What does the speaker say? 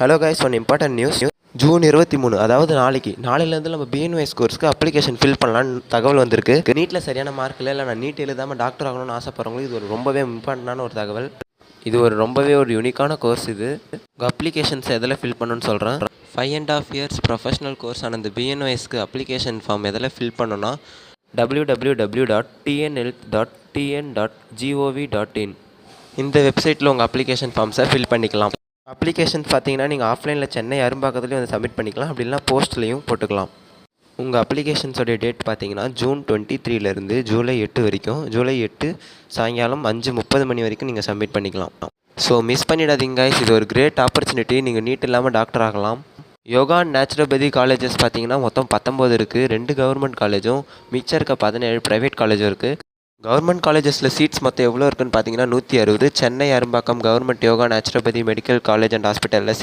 Hello guys, one important news. June 23, அதாவது நாளையிலேருந்து நம்ம பிஎன்ஒஎஸ் கோர்ஸ்க்கு அப்ளிகேஷன் ஃபில் பண்ணலான்னு தகவல் வந்திருக்கு. நீட்டில் சரியான மார்க் இல்லை நான் நீட் எழுதாமல் டாக்டர் ஆகணும்னு ஆசைப்படுறவங்களுக்கு இது ஒரு ரொம்பவே இம்பார்ட்டண்டான ஒரு தகவல். இது ரொம்பவே ஒரு யூனிக்கான கோர்ஸ். இது உங்கள் அப்ளிகேஷன்ஸ் எதில் ஃபில் பண்ணணும்னு சொல்கிறேன். 5.5 years ப்ரொஃபஷனல் கோர்ஸ் ஆன இந்த பிஎன்ஒஎஸ்க்கு அப்ளிகேஷன் ஃபார்ம் எதில் ஃபில் பண்ணணும்னா www.tnhealth.tn.gov.in இந்த வெப்சைட்டில் உங்கள் அப்ளிகேஷன் ஃபார்ம்ஸை ஃபில் பண்ணிக்கலாம். அப்ளிகேஷன்ஸ் பார்த்தீங்கன்னா நீங்கள் ஆஃப்லைனில் சென்னை அரும்பாக்கத்துலேயும் வந்து சப்மிட் பண்ணிக்கலாம், அப்படின்னா போஸ்ட்லேயும் போட்டுக்கலாம். உங்கள் அப்ளிகேஷன்ஸோடைய டேட் பார்த்தீங்கன்னா ஜூன் 23 ஜூலை 8 வரைக்கும். ஜூலை 8 சாயங்காலம் 5:30 மணி வரைக்கும் நீங்கள் சப்மிட் பண்ணிக்கலாம். ஸோ மிஸ் பண்ணிடாதீங்க guys, இது ஒரு கிரேட் ஆப்பர்ச்சுனிட்டி. நீங்கள் நீட் இல்லாமல் டாக்டர் ஆகலாம். யோகா அண்ட் நேச்சுரோபதி காலேஜஸ் பார்த்தீங்கன்னா மொத்தம் 19 இருக்குது. 2 கவர்மெண்ட் காலேஜும் மிச்சம் இருக்க 17 ப்ரைவேட் காலேஜும் இருக்குது. கவர்மெண்ட் காலேஜஸில் சீட்ஸ் மொத்தம் எவ்வளோ இருக்குன்னு பார்த்தீங்கன்னா 160. Chennai Arumbakkam government yoga naturopathy medical college and ஹாஸ்பிட்டலில்